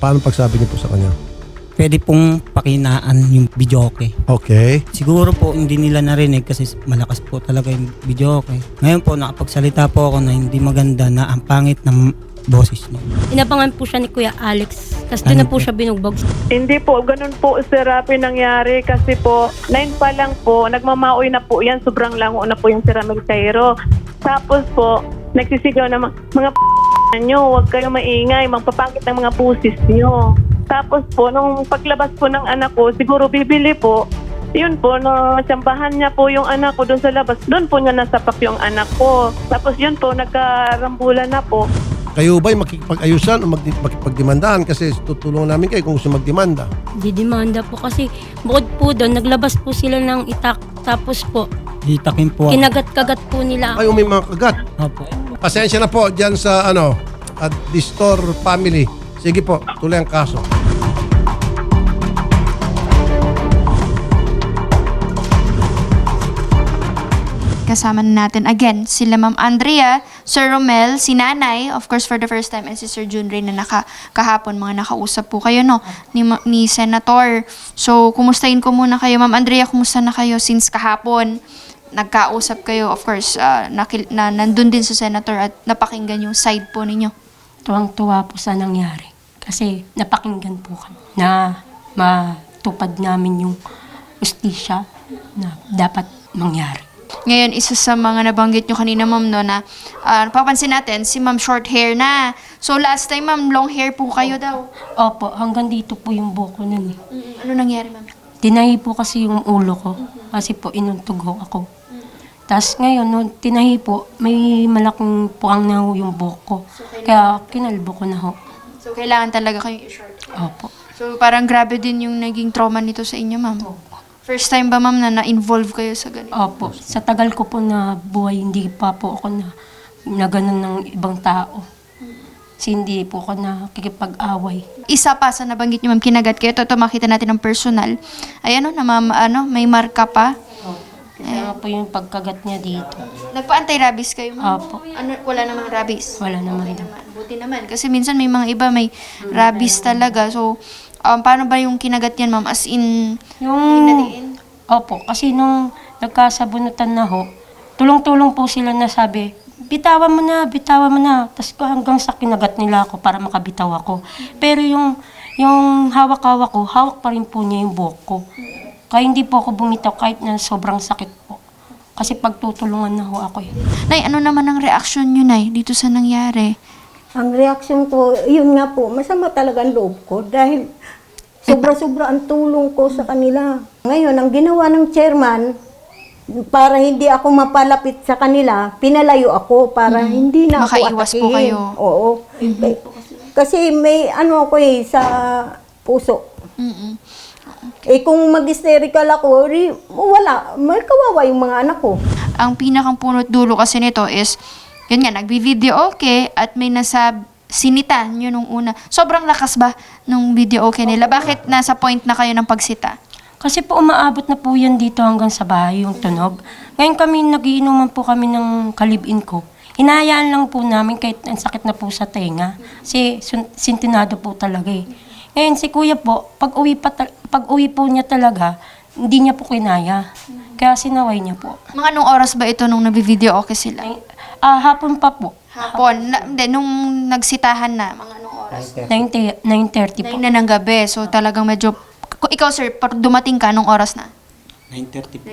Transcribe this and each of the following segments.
Paano pagsabi niyo po sa kanya? Pwede pong pakinaan yung videoke. Okay. Siguro po hindi nila narinig kasi malakas po talaga yung videoke. Ngayon po nakapagsalita po ako na hindi maganda na ang pangit ng boses niya. Inabangan po siya ni Kuya Alex. Tapos doon na po siya binugbog. Hindi po, ganun po, Sir Rafi, nangyari kasi po, 9 pa lang po, nagmamaoy na po yan, sobrang lango na po yung Sir Ramil Cairo. Tapos po, nagsisigaw na mga nyo, huwag kayo maingay, magpapangit ng mga pusis nyo. Tapos po, nung paglabas po ng anak ko, siguro bibili po, yun po, tsambahan niya po yung anak ko doon sa labas, doon po niya nasapak yung anak ko. Tapos yun po, nagkarambulan na po. Kayo ba'y makikipag-ayusan o makipagdemandaan? Kasi tutulungan namin kayo kung gusto magdemanda. Didemanda po kasi bukod po doon, naglabas po sila ng itak. Tapos po, Hitakin po ako. kinagat-kagat po nila. Kayo may mga kagat. Opo. Pasensya na po dyan sa Distor family. Sige po, tuloy ang kaso. Kasama na natin again sila Ma'am Andrea, Sir Romel, si Nanay, of course for the first time, and si Sir Junray na kahapon mga nakausap po kayo no ni Senator. So kumustahin ko muna kayo Ma'am Andrea, kumusta na kayo since kahapon? Nagkausap kayo, of course, na nandun din sa Senator at napakinggan yung side po ninyo. Tuwang-tuwa po sa nangyari. Kasi napakinggan po kami na matupad namin yung ustisya na dapat mangyari. Ngayon, isa sa mga nabanggit nyo kanina, Ma'am, no, na napapansin natin, si Ma'am short hair na. So, last time, Ma'am, long hair po kayo daw. Opo, hanggang dito po yung buko nun eh. Ano nangyari, Ma'am? Tinahi po kasi yung ulo ko. Kasi po inuntog ho ako. Tapos ngayon, nung tinahi po, may malaking puang na ho yung buhok ko. Kaya kinalbo ko na ho. So, kailangan talaga kayong i-short hair. Opo. So, parang grabe din yung naging trauma nito sa inyo, Ma'am. First time ba, Ma'am, na na-involve kayo sa ganito? Opo. Sa tagal ko po na buhay, hindi pa po ako na ganun ng ibang tao. Kasi hindi po ako nakikipag-away. Isa pa sa nabanggit nyo, Ma'am, kinagat kayo. Ito, makita natin ng personal. Ay, na, Ma'am, may marka pa. Kaya po yung pagkagat niya dito. Nagpa-anti-rabies kayo, Ma'am? Opo. Wala namang rabies? Wala naman. Buti naman. Kasi minsan may mga iba may rabies talaga. So, paano ba yung kinagat yan, Ma'am? As in, Yung... Opo, kasi nung nagkasabunutan na ho, tulong-tulong po sila na sabi, bitawan mo na. Tapos hanggang sa kinagat nila ako para makabitaw ako. Pero yung hawak-hawak ko, hawak pa rin po niya yung buhok ko. Kaya hindi po ako bumitaw kahit na sobrang sakit po. Kasi pagtutulungan na ho ako eh. Nay, ano naman ang reaction nyo, Nay, dito sa nangyari? Ang reaksyon ko, yun nga po, masama talaga ang loob ko dahil sobra-sobra ang tulong ko sa kanila. Ngayon, ang ginawa ng chairman, para hindi ako mapalapit sa kanila, pinalayo ako para hindi na ako Makaiwas po atakihin. kayo. Oo. Kasi may ano ako sa puso. Kung mag-hysterical ako, wala. May kawawa yung mga anak ko. Ang pinakang punot dulo kasi nito is, yun nga, nagbi-video okay at may sinita nyo nung una. Sobrang lakas ba nung video okay nila? Bakit nasa point na kayo ng pagsita? Kasi po umaabot na po yan dito hanggang sa bahay yung tunog. Ngayon kami, nagiinuman po kami ng kalibin ko. Hinahayaan lang po namin kahit ang sakit na po sa tenga. Kasi sintinado po talaga eh. Ngayon si kuya po, pag uwi po niya talaga, hindi niya po kinaya. Kaya sinaway niya po. Mga anong oras ba ito nung nagbi-video okay sila? Hapon pa po. Hapon. Hindi, nung nagsitahan na. Mga anong oras? 9:30 po. 9 na ng gabi. So talagang medyo... Ikaw, sir, dumating ka nung oras na? 9:30.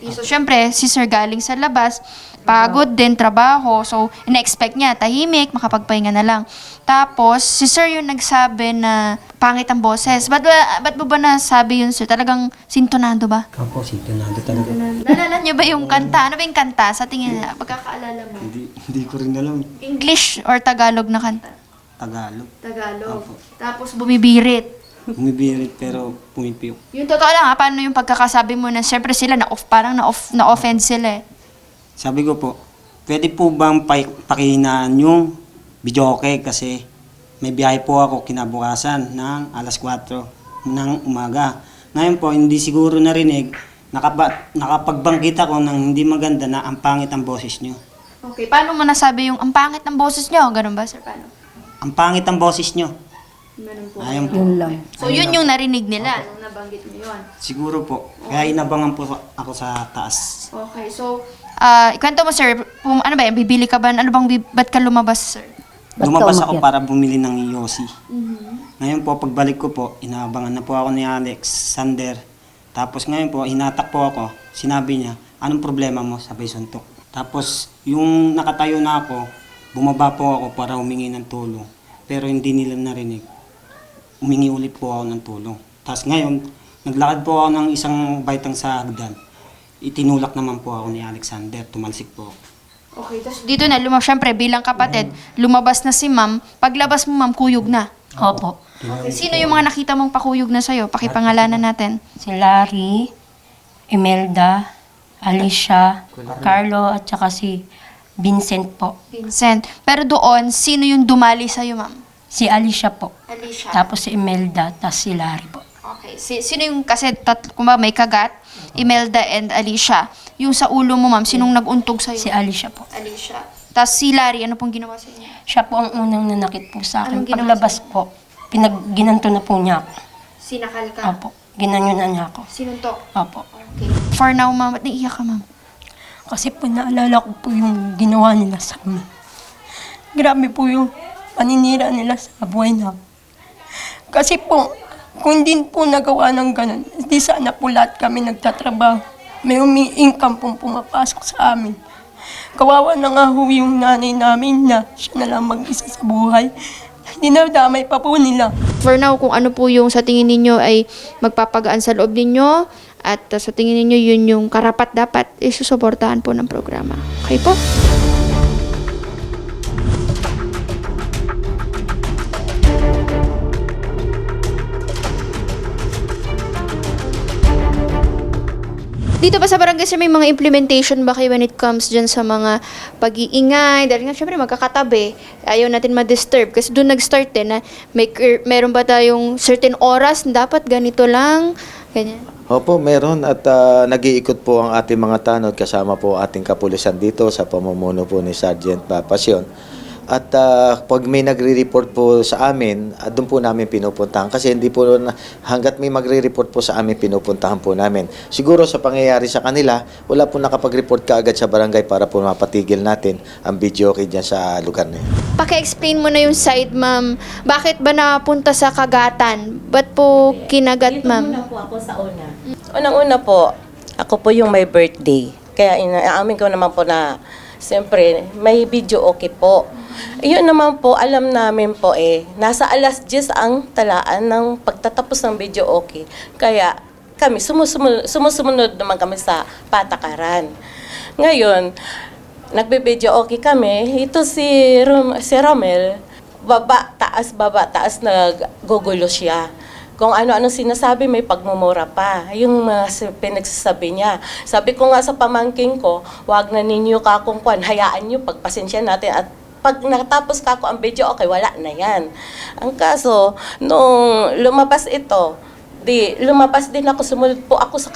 9:30. So, syempre, si sir galing sa labas, pagod din, trabaho. So, ina-expect niya, tahimik, makapagpahinga na lang. Tapos, si sir yung nagsabi na pangit ang boses. Ba't mo ba nasabi yun, sir? Talagang sintonado ba? Opo, sintonado talaga. Naalala niyo ba yung kanta? Ano ba yung kanta? Sa tingin na, pagkakaalala mo? Hindi ko rin alam. English or Tagalog na kanta? Tagalog. Tagalog. Opo. Tapos, bumibirit. Bumibirit pero pumipiw. Yung totoo lang, paano yung pagkakasabi mo na, syempre sila, na-offend sila eh. Sabi ko po, pwede po bang pakihinaan yung videoke kasi may biyahe po ako kinabukasan ng alas 4 ng umaga. Ngayon po, hindi siguro narinig, nakapagbangkit ako ng hindi maganda na ang pangit ang boses nyo. Okay, paano mo nasabi yung ang pangit ng boses nyo? Ganun ba, sir? Paano? Ang pangit ang boses nyo. Ayun po. Yun lang. So, yun yung narinig nila nung nabanggit mo yun. Siguro po. Kaya inabangan po ako sa taas. Okay, so, ikwento mo, sir, ano ba yan, bibili ka ba? Ano bang, ba't ka lumabas, sir? Ba't Lumabas ka ako umakyat? para bumili ng Yossi. Ngayon po, pagbalik ko po, inaabangan na po ako ni Alexander. Tapos ngayon po, hinatak po ako. Sinabi niya, anong problema mo? Sabay suntok. Tapos, yung nakatayo na ako, bumaba po ako para humingi ng tulong. Pero hindi nila narinig. Humingi ulit po ako ng tulong. Tapos ngayon, naglakad po ako ng isang baitang sa hagdan. Itinulak naman po ako ni Alexander. Tumalsik po ako. Okay, tapos dito na, syempre, bilang kapatid, lumabas na si ma'am. Paglabas mo, ma'am, kuyog na. Opo. Okay, sino yung mga nakita mong pakuyog na sa'yo? Pakipangalanan natin. Si Larry, Imelda, Alicia, Carlo, at saka si Vincent po. Vincent. Pero doon, sino yung dumali sa'yo, ma'am? Si Alicia po. Alicia. Tapos si Imelda, tapos si Larry po. Okay. Sino yung, kasi kumbaga may kagat, Imelda and Alicia. Yung sa ulo mo, ma'am, sinong nag-untog sa'yo? Si Alicia po. Alicia. Tapos si Larry, ano pong ginawa sa inyo? Siya po ang unang nanakit po sa akin. Anong ginawa Paglabas po, ginanto na po niya ako. Sinakal ka? Opo. Ginanyo na niya ako. Sinuntok? Opo. Okay. For now, ma'am, ba't naiiyak ka, ma'am? Kasi po naalala ko po yung ginawa nila sa amin. Grabe po yung paninira nila sa buhay na. Kasi po, kung hindi po nagawa ng ganun, hindi sana po lahat kami nagtatrabaho. May umi-income pong pumapasok sa amin. Kawawa na nga ho yung nanay namin na siya na lang mag-isa sa buhay. Dinadamay pa po nila. For now, kung ano po yung sa tingin ninyo ay magpapagaan sa loob ninyo at sa tingin ninyo yun yung karapat dapat, isusuportahan po ng programa. Okay po? Dito ba sa barangay sir, may mga implementation ba kayo when it comes dyan sa mga pag-iingay? Dahil nga syempre magkakatabi, ayaw natin ma-disturb. Kasi doon nag-start na meron ba tayong certain oras na dapat ganito lang? Ganyan. Opo, meron at nag-iikot po ang ating mga tanod kasama po ating kapulisan dito sa pamumuno po ni Sergeant Pasyon. At pag may nagre-report po sa amin, doon po namin pinupuntahan. Kasi hindi po, hanggat may magre-report po sa amin, pinupuntahan po namin. Siguro sa pangyayari sa kanila, wala po nakapag-report kaagad sa barangay para po mapatigil natin ang video okay dyan sa lugar na yun. Paki-explain mo na yung side, ma'am. Bakit ba napunta sa kagatan? Ba't po kinagat, ma'am? Unang-una po, ako po yung may birthday. Kaya inaamin ko naman po na, siyempre, may video okay po. Yun naman po, alam namin po nasa 10:00 ang talaan ng pagtatapos ng video okay. Kaya kami, sumusunod naman kami sa patakaran. Ngayon, nagbe-video okay kami. Ito si Romel, baba, taas, naggugulo siya. Kung ano-ano sinasabi, may pagmumura pa. Yung pinagsasabi niya. Sabi ko nga sa pamangking ko, wag na ninyo kakungkuan, hayaan nyo, pagpasensya natin at pag natapos ka ako ang video, okay, wala na yan. Ang kaso, nung lumabas ito, lumabas din ako, sumunod po ako sa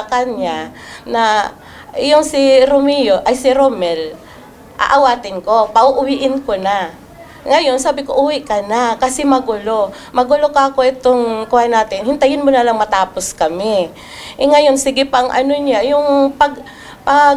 kanya na yung si Romel, aawatin ko, pauuwiin ko na. Ngayon, sabi ko, uwi ka na kasi magulo. Magulo ka ako itong kuha natin. Hintayin mo na lang matapos kami. Ngayon, sige pang ano niya, yung pag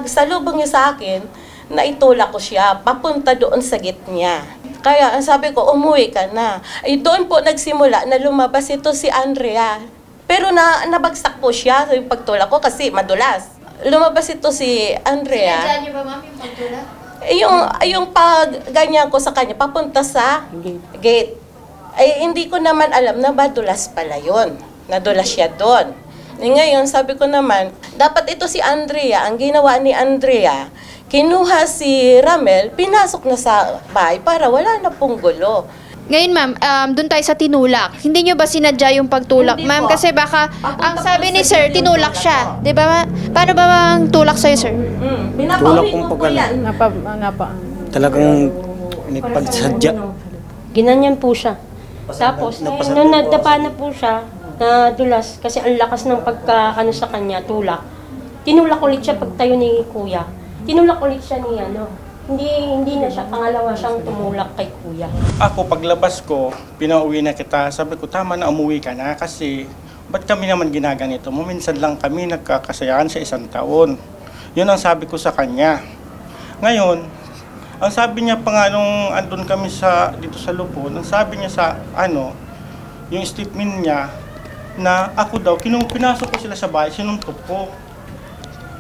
salubong niya sa akin, naitulak ko siya, papunta doon sa gate niya. Kaya sabi ko, umuwi ka na. Doon po nagsimula na lumabas ito si Andrea. Pero nabagsak po siya yung pagtulak ko kasi madulas. Lumabas ito si Andrea. Sinadya niyo ba, ma'am, yung pagtulak? Yung pag-ganyan ko sa kanya, papunta sa gate. Hindi ko naman alam na madulas pala yun. Nadulas siya doon. Ngayon, sabi ko naman, dapat ito si Andrea. Ang ginawa ni Andrea, kinuha si Ramel, pinasok na sa bahay para wala na pong gulo. Ngayon, ma'am, doon tayo sa tinulak. Hindi nyo ba sinadya yung pagtulak, Hindi ma'am? po. Kasi baka, ang Papunta sabi po ni sa sir, gate yung tinulak tulak siya. ko. Di ba? Paano ba ang tulak sa'yo, sir? Tulak Pinapauwi kong ko po pagano. yan. Talagang may pagsadya. Ginanyan po siya. Tapos, nung nagdapa na po siya, nadulas, kasi ang lakas ng pagka, sa kanya, tulak. Tinulak ulit siya pagtayo ni kuya. Tinulak ulit siya Hindi na siya pangalawa siyang tumulak kay kuya. Ako, paglabas ko, pinauwi na kita. Sabi ko, tama na, umuwi ka na kasi ba't kami naman ginaganito mo? Minsan lang kami nagkakasayahan sa isang taon. Yun ang sabi ko sa kanya. Ngayon, ang sabi niya pa nga nung andun kami dito sa Lupon, ang sabi niya sa yung statement niya na ako daw, pinasok ko sila sa bahay, sinuntok ko.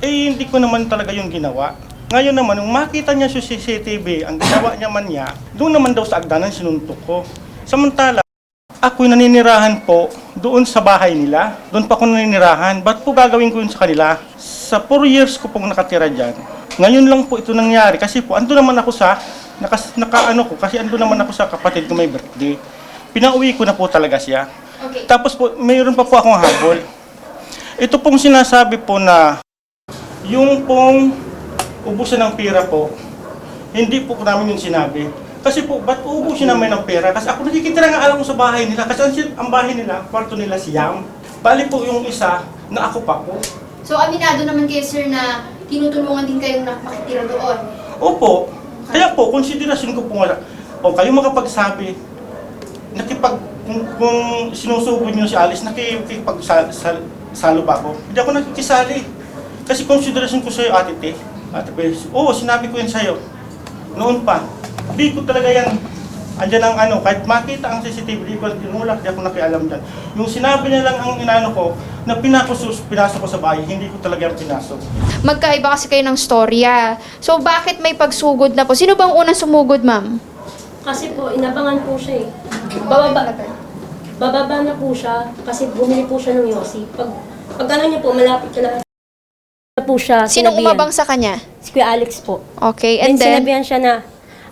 Eh, hindi ko naman talaga yung ginawa. Ngayon naman, nung makita niya sa CCTV, ang ginawa niya man niya, doon naman daw sa agdanan sinuntok ko. Samantala, ako'y naninirahan po doon sa bahay nila. Doon pa ako naninirahan. Ba't po gagawin ko yun sa kanila? Sa 4 years ko pong nakatira dyan. Ngayon lang po ito nangyari kasi po ando naman ako kasi ando naman ako sa kapatid ko may birthday. Pinauwi ko na po talaga siya. Okay. Tapos po, mayroon pa po akong habol. Ito pong sinasabi po na yung pong ubusan ng pera po, hindi po namin yung sinabi. Kasi po, ba't uubusin namin ng pera? Kasi ako nakikitira nga alam ko sa bahay nila. Kasi ang bahay nila, kwarto nila siyam. Bali po yung isa na ako pa po. So, aminado naman kayo, sir, na tinutulungan din kayong makitira doon? Opo. Kaya po, konsiderasyon ko po nga, o kayo makapagsabi, kung sinusugod niyo si Alice, salo ba ako? Hindi ako nakikisali. Kasi konsiderasyon ko sa'yo, Ate Te. Ate Pes, oo, sinabi ko yan sa'yo. Noon pa. Hindi ko talaga yan, andyan ang kahit makita ang CCTV, di ko tinulak, di ako nakialam dyan. Yung sinabi niya lang ang inano ko, na pinasok ko sa bahay, hindi ko talaga yan pinasok. Magkaiba kasi kayo ng storya. So, bakit may pagsugod na po? Sino bang unang sumugod, ma'am? Kasi po, inabangan po siya eh. Bababa na po siya kasi bumili po siya ng Yossi. Pag ano niya po, malapit ka na po siya. Sinong sinabihan. umabang sa kanya? Si Kuya Alex po. Okay, and then? Sinabihan siya na,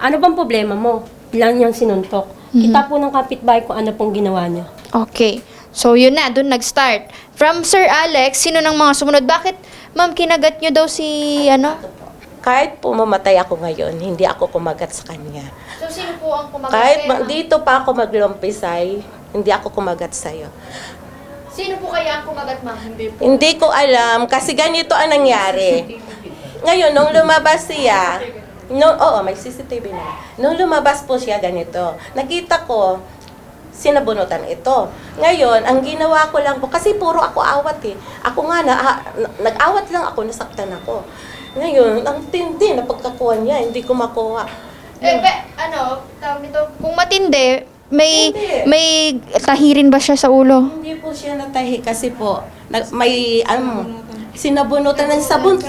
ano bang problema mo? Ilan niyang sinuntok. Kita po ng kapitbahay kung ano pong ginawa niya. Okay. So, yun na. Doon nag-start. From Sir Alex, sino ng mga sumunod? Bakit, ma'am, kinagat niyo daw si, Kahit po mamatay ako ngayon, hindi ako kumagat sa kanya. So, sino po ang kumagat Kahit kayo, ma'am? dito pa ako maglumpisay, hindi ako kumagat sa'yo. Sino po kaya ang kumagat, ma'am? Hindi po. Hindi ko alam kasi ganito ang nangyari. Ngayon, nung lumabas siya, may CCTV na. Nung lumabas po siya ganito, nakita ko, sinabunutan ito. Ngayon, ang ginawa ko lang po, kasi puro ako awat eh. Ako nga, nag-awat lang ako, nasaktan ako. Ngayon, ang tindi na pagkakuha niya, hindi ko makuha. Tawag nito, kung matindi, may tahirin ba siya sa ulo? Hindi po siya natahi kasi po, sinabunutan ng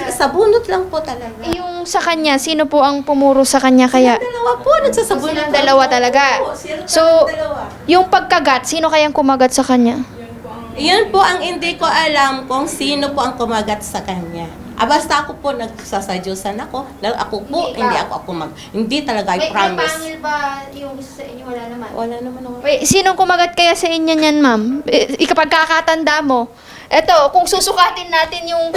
sabunot lang po talaga. Yung sa kanya, sino po ang pumuro sa kanya kaya? Dalawa po, nagsasabunot. Silang dalawa talaga. So, yung pagkagat, sino kayang kumagat sa kanya? Yun po ang hindi ko alam kung sino po ang kumagat sa kanya. Basta ako po nagsasadyusan ako. Ako po, hindi talaga, I promise. May pangil ba yung isa sa inyo? Wala naman. Wala naman ako. Wait, sinong kumagat kaya sa inyo niyan, ma'am? Kapag kakatanda mo, eto, kung susukatin natin yung,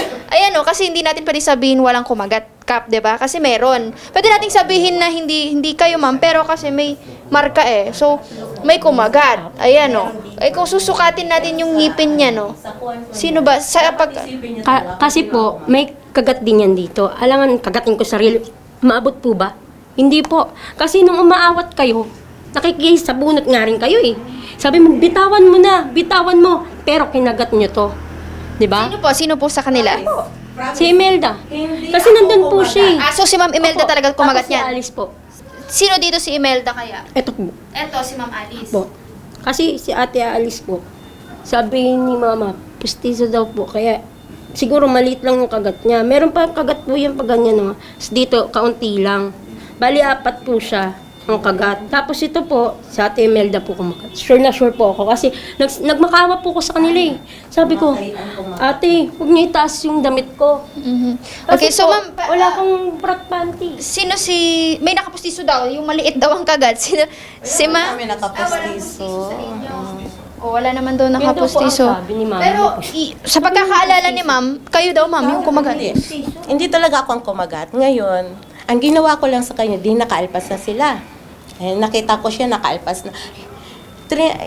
kasi hindi natin pwede sabihin walang kumagat, Kap, 'di ba? Kasi meron. Pwede nating sabihin na hindi kayo, ma'am, pero kasi may marka eh. So, may kumagat. Kung susukatin natin yung ngipin niya, no? Sino ba? Kasi po, may kagat din yan dito. Alangan, kagatin ko sarili. Maabot po ba? Hindi po. Kasi nung umaawat kayo, nakikisabunot nga rin kayo eh. Sabi mo, bitawan mo. Pero kinagat nyo to. Diba? Sino po sa kanila? Si Imelda. Kasi nandun po siya eh. So si Ma'am Imelda Opo. talaga kumagat Tapos si niyan? Alice po. Sino dito si Imelda kaya? Eto po. Eto, si Ma'am Alice. Po. Kasi si Ate Alice po, sabi ni Mama, pustizo daw po. Kaya siguro maliit lang yung kagat niya. Meron pa kagat po yung pag ganyan. No? Dito, kaunti lang. Bali, 4 po siya ang kagat. Tapos ito po, sa Ate Imelda po kumagat. Sure na sure po ako. Kasi nagmakawa po ko sa kanila eh. Sabi ko, Ate, huwag niyo itaas yung damit ko. Okay, Kasi so po, ma'am, wala akong brat panty. sino may nakapustiso daw, yung maliit daw ang kagat. Si Ma'am? Kami nakapustiso. Wala naman daw Yun daw po ang nakapustiso. sabi ni Mama. Pero sa pagkakaalala ni Ma'am, kayo daw, Ma'am, yung kumagat. Hindi talaga ako ang kumagat. Ngayon, ang ginawa ko lang sa kanya, di nakaalpas na sila. Nakita ko siya nakaalpas na.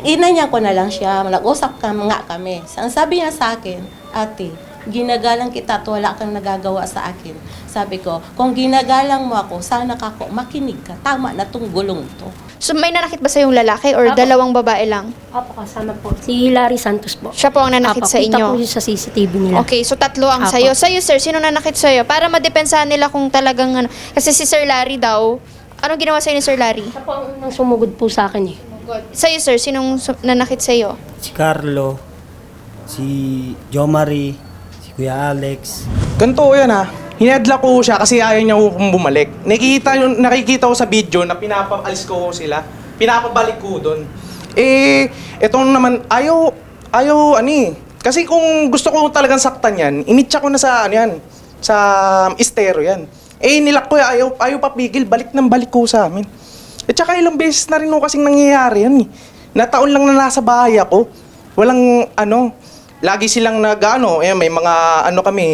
Inanyan ko na lang siya, nag-usap nga kami. Ang sabi niya sa akin, Ate, ginagalang kita at wala kang nagagawa sa akin. Sabi ko, kung ginagalang mo ako, sana ka ako, makinig ka. Tama na tong gulong to. So may nanakit ba sa yung lalaki or Apo. dalawang babae lang? Opo, kasama po. Si Hilary Santos po. Siya po ang nanakit Apo, sa kita po inyo? yun sa CCTV nila. Okay, so 3 ang Apo. sa'yo. Sa'yo, sir, sino nanakit sa'yo? Para madepensahan nila kung talagang ano. Kasi si Sir Larry daw, anong ginawa sa'yo ni Sir Larry? Siya po ang unang sumugod po sa akin eh. Sa'yo, sir, sinong nanakit sa'yo? Si Carlo, si Jo Marie, si Kuya Alex. Ganito yan hinadla ko siya kasi ayaw niya kong bumalik. Nakikita ko sa video na pinapaalis ko sila. Pinapabalik ko doon. Etong naman, ayaw, Kasi kung gusto ko talagang saktan yan, initsa ko na sa, sa estero yan. Nilak ko, ayaw papigil, balik ko sa amin. At saka ilang beses na rin kasing nangyayari yan Na taon lang na nasa bahay ako. Walang, lagi silang may mga,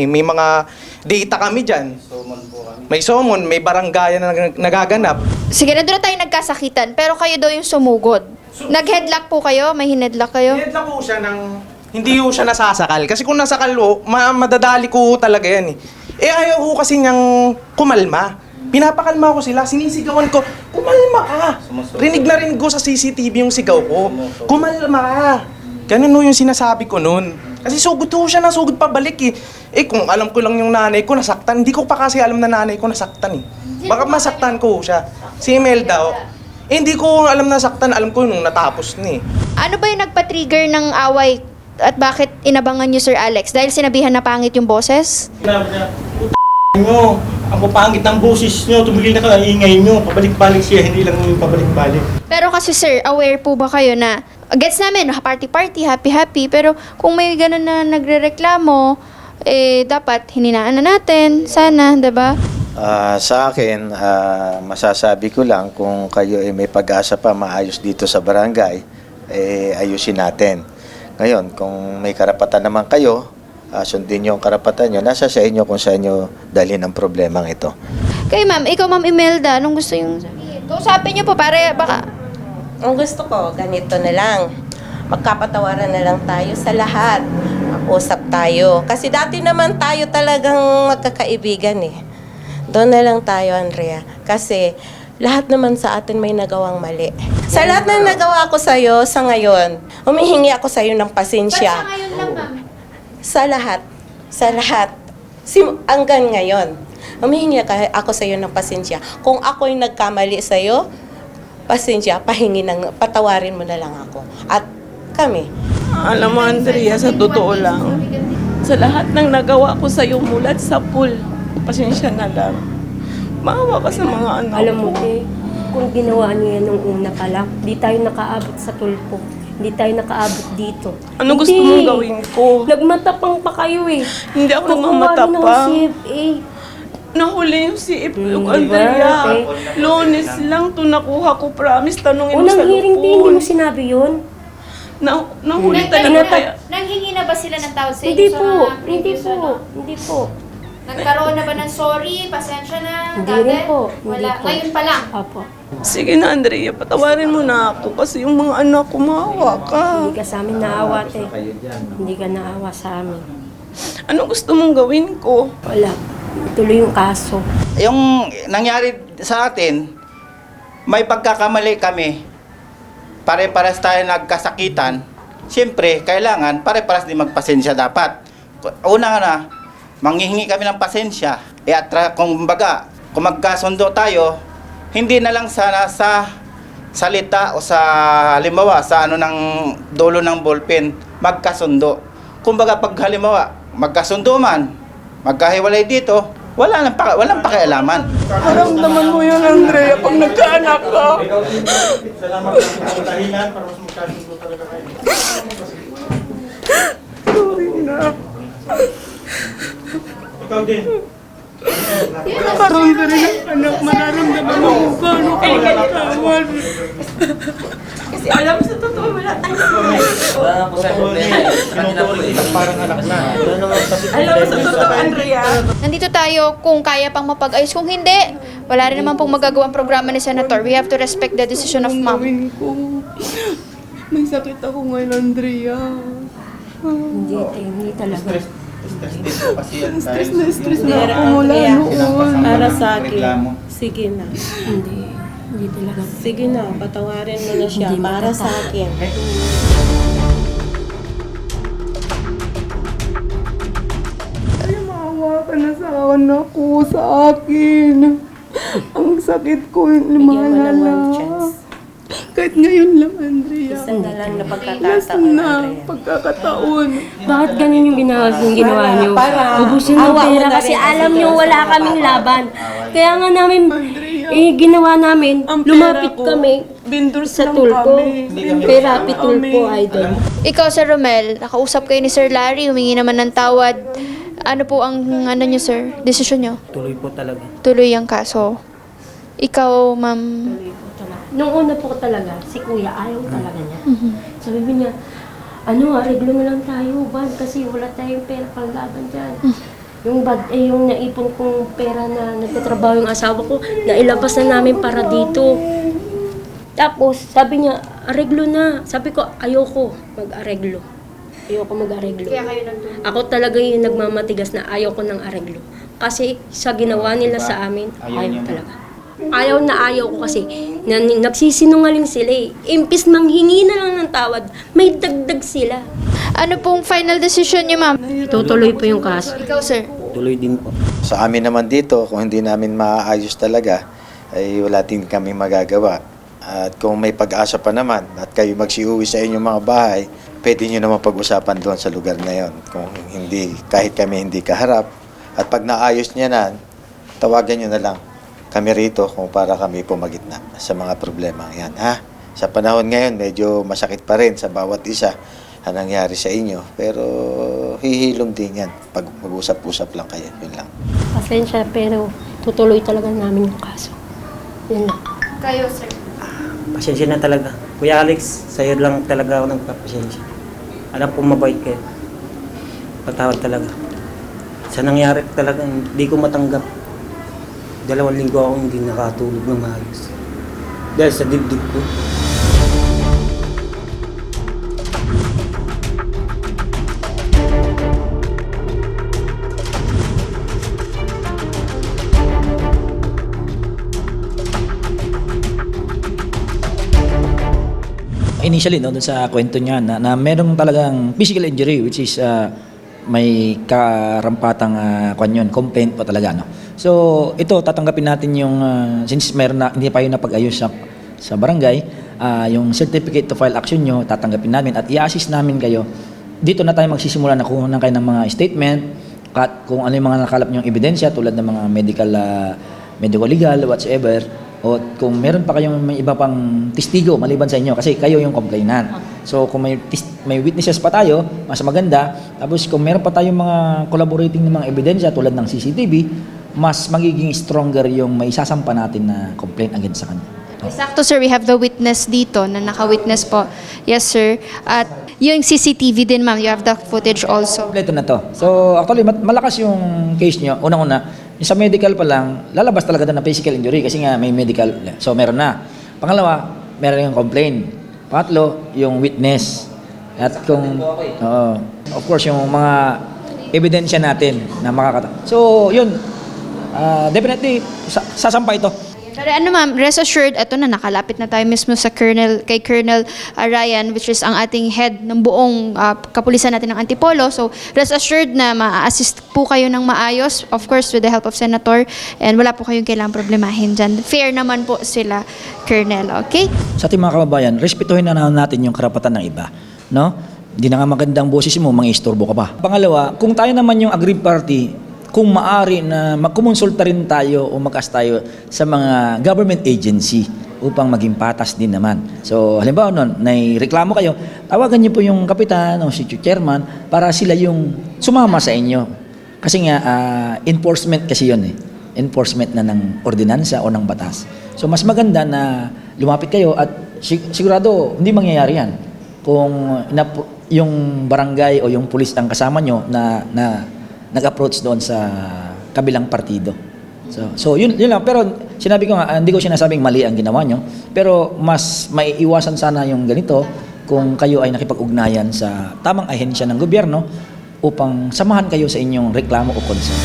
may mga data kami dyan. May summon, may barangay na nagaganap. Sige, nandun na tayo nagkasakitan, pero kayo daw yung sumugod. Nag-headlock po kayo? May hinedlock kayo? Hinedlock ko siya hindi ko siya nasasakal. Kasi kung nasakal ko, madadali ko talaga yan ayaw ko kasi niyang kumalma. Pinapakalma ko sila, sinisigawan ko, kumalma ka. Rinig na rinig ko sa CCTV yung sigaw ko. Kumalma ka. Ganun yung sinasabi ko nun. Kasi sugod ko siya sugod pabalik kung alam ko lang yung nanay ko nasaktan, hindi ko pa kasi alam na nanay ko nasaktan Baka masaktan ko siya. Si Imelda hindi ko alam na saktan, alam ko nung natapos Ano ba yung nagpa-trigger ng away at bakit inabangan niyo, Sir Alex? Dahil sinabihan na pangit yung boses? Nyo, ang papangit ng boses nyo, tumigil na ka, ingay nyo, pabalik-balik siya, hindi lang yung pabalik-balik. Pero kasi sir, aware po ba kayo na, gets namin, party-party, happy-happy, pero kung may ganun na nagre-reklamo, dapat hininaan na natin, sana, diba? Sa akin, masasabi ko lang kung kayo may pag-asa pa maayos dito sa barangay, ayusin natin. Ngayon, kung may karapatan naman kayo, sundin nyo ang karapatan nyo, nasa sa inyo kung sa inyo dalhin ang problemang ito. Kayo ma'am, ikaw ma'am Imelda, anong gusto yung sabihin? Kausapin nyo po, para baka... Ang gusto ko, ganito na lang. Magkapatawaran na lang tayo sa lahat. Mag-usap tayo. Kasi dati naman tayo talagang magkakaibigan Doon na lang tayo, Andrea. Kasi lahat naman sa atin may nagawang mali. Sa lahat ng nagawa ko sa'yo, sa ngayon, humihingi ako sa'yo ng pasensya. Sa ngayon lang ma'am. Sa lahat. Hanggang ngayon, humihingi ako sa'yo ng pasensya. Kung ako'y nagkamali sa'yo, pasensya, patawarin mo na lang ako. At kami. Alam mo, Andrea, sa totoo lang, sa lahat ng nagawa ko sa'yo mulat sa pool, pasensya na lang. Maawa ka sa mga anak Alam mo, ko. kung ginawa niyo yan nung una pa lang, di tayo nakaabot sa tulpo. Hindi tayo nakaabot dito. Ano gusto mong gawin ko? Nagmatapang pa kayo Hindi ako Kukuha nagmamatapang. ng CFA. Nahuli yung si Iplog, Diba? Andrea. Lunes lang to nakuha ko, promise. Tanungin mo Unang sa hearing din, hindi lupon. mo sinabi yun. Nahuli talaga. Nanghingi na ba sila ng tawad sa inyo? Hindi sa po, mga hindi previous po, na- hindi po. Nagkaroon na ba ng sorry, pasensya na, Hindi rin po, hindi Wala. po. Ngayon pa lang. Opo. Sige na, Andrea, patawarin mo na ako kasi yung mga anak ko, maawa ka. Hindi ka sa amin naawa, te. Hindi ka naawa sa amin. Ano gusto mong gawin ko? Wala. Tuloy yung kaso. Yung nangyari sa atin, may pagkakamali kami. Pare-paras tayo nagkasakitan. Siyempre, kailangan pare-paras din magpasensya dapat. Una na, manghihingi kami ng pasensya. Kung magkasundo tayo, hindi na lang sana sa salita o sa halimbawa sa ng dulo ng ballpen magkasundo. Kumbaga pag halimbawa magkasundo man, magkahiwalay dito, walang pakialaman. Maramdaman mo yun, Andrea, pag nagkaanak ka. Salamat sa dahilan para mas magkasundo talaga kayo. Sorry na. Ikaw din. Nagkaroon ka rin ng anak, mararamdaman mo kung paano ka nagkawan. Kasi alam mo sa totoo, wala tayong Parang anak na. Alam mo sa totoo, Andrea. Nandito tayo kung kaya pang mapag-ayos. Kung hindi, wala rin naman pong magagawang programa ni Senator. We have to respect the decision of mom. Gawin ko. May sakit ako ngayon, Andrea. Hindi, te. Hindi talaga. Stress din po kasi yan Stress dahil na stress yung- na ako mula noon. Para sa akin. Reklamo. Sige na. Hindi talaga. Sige na, patawarin mo na siya. Hindi Para sa akin. Ay, maawa ka na sa anak ko, sa akin. Ang sakit ko, Bigyan mo ng lumalala. one chance. Kahit ngayon lang, Andrea. Isa na lang na Last pagkakataon, na, Andrea. pagkakataon. Bakit ganun yung ginawa niyo? Ubusin ng awa mo pera na kasi rin alam kasi niyo kasi wala baka- kaming laban. Kaya nga namin, Andrea, ginawa namin, ang pera lumapit ko, kami vendors sa lang tulpo. kami. Therapy tulpo, idol. Ikaw, Sir Romel, nakausap kayo ni Sir Larry, humingi naman ng tawad. Ano po ang ano niyo, sir? Desisyon niyo? Tuloy po talaga. Tuloy ang kaso. Ikaw, ma'am. Nung una po talaga, si kuya ayaw talaga niya. Sabi niya, areglo na lang tayo, Van, kasi wala tayong pera pang laban dyan. Yung naipon kong pera na nagtatrabaho yung asawa ko, nailabas na namin para dito. Tapos, sabi niya, areglo na. Sabi ko, ayoko mag-areglo. Ayoko mag-areglo. Ako talaga yung nagmamatigas na ayoko ng areglo. Kasi sa ginawa nila sa amin, ayaw talaga. Ayaw na ayaw ko kasi nagsisinungaling sila eh. Impis manghingi na lang ng tawad, may dagdag sila. Ano pong final decision niyo, ma'am? Tutuloy po yung kaso. Ikaw, sir. Tuloy din po. Sa amin naman dito, kung hindi namin maayos talaga, ay wala din kami magagawa. At kung may pag-asa pa naman at kayo magsiuwi sa inyong mga bahay, pwede nyo naman pag-usapan doon sa lugar na yon. Kung hindi, kahit kami hindi kaharap. At pag naayos niya na, tawagan nyo na lang kami rito kung para kami pumagitna sa mga problema yan. Sa panahon ngayon, medyo masakit pa rin sa bawat isa ang nangyari sa inyo. Pero hihilom din yan pag mag-usap-usap lang kayo. Yun lang. Pasensya pero tutuloy talaga namin yung kaso. Yun lang. Kayo, sir. Pasensya na talaga. Kuya Alex, sa'yo lang talaga ako nagpapasensya. Alam kong mabait kayo. Patawad talaga. Sa nangyari talaga, hindi ko matanggap. 2 linggo ako hindi nakatulog ng maayos. Dahil sa dibdib ko. Initially, no, dun sa kwento niya na merong talagang physical injury which is may karampatang complaint po talaga. No? So, ito, tatanggapin natin yung, since meron na, hindi pa yun napag-ayos sa barangay, yung certificate to file action nyo, tatanggapin namin at i-assist namin kayo. Dito na tayo magsisimula na kuha ng kayo ng mga statement at kung ano yung mga nakalap nyong ebidensya tulad ng mga medical legal, whatsoever. O kung meron pa kayong may iba pang testigo maliban sa inyo kasi kayo yung complainant. So kung may witnesses pa tayo, mas maganda. Tapos kung meron pa tayong mga collaborating ng mga ebidensya tulad ng CCTV, mas magiging stronger yung may sasampa natin na complaint against sa kanya. Exacto, sir. We have the witness dito na naka-witness po. Yes, sir. At yung CCTV din, ma'am. You have the footage also. Kompleto na to. So actually malakas yung case nyo. Unang-una, yung sa medical pa lang, lalabas talaga doon na physical injury kasi nga may medical. So meron na. Pangalawa, meron yung complaint. Pangatlo, yung witness. At kung, of course, yung mga ebidensya natin na So yun, definitely, sasampa ito. Pero ano ma'am, rest assured, ito na, nakalapit na tayo mismo sa kay Colonel Ryan, which is ang ating head ng buong kapulisan natin ng Antipolo. So, rest assured na ma-assist po kayo ng maayos, of course, with the help of Senator, and wala po kayong kailangang problemahin dyan. Fair naman po sila, Colonel, okay? Sa ating mga kababayan, respetuhin na natin yung karapatan ng iba. No? Hindi na nga magandang boses mo, mangistorbo ka pa. Pangalawa, kung tayo naman yung aggrieved party, kung maari na magkumonsulta rin tayo o mag-ask tayo sa mga government agency upang maging patas din naman. So, halimbawa nun, naireklamo kayo, tawagan niyo po yung kapitan o si chairman para sila yung sumama sa inyo. Kasi nga, enforcement kasi yun eh. Enforcement na ng ordinansa o ng batas. So, mas maganda na lumapit kayo at sigurado hindi mangyayari yan. Kung yung barangay o yung pulis ang kasama nyo na nag-approach doon sa kabilang partido. So yun lang. Pero sinabi ko nga, hindi ko sinasabing mali ang ginawa nyo. Pero mas maiiwasan sana yung ganito kung kayo ay nakipag-ugnayan sa tamang ahensya ng gobyerno upang samahan kayo sa inyong reklamo o concern.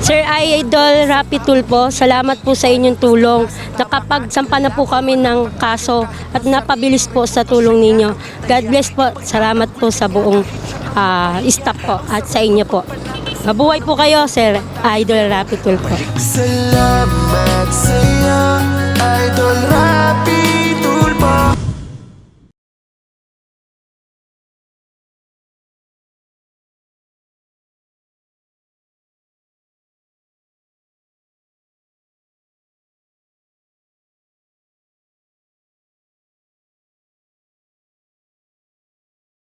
Sir Idol Rapi Tulfo, salamat po sa inyong tulong. Nakapagsampa na po kami ng kaso at napabilis po sa tulong ninyo. God bless po. Salamat po sa buong staff po at sa inyo po. Mabuhay po kayo, Sir Idol Rapi Tulfo. Salamat sa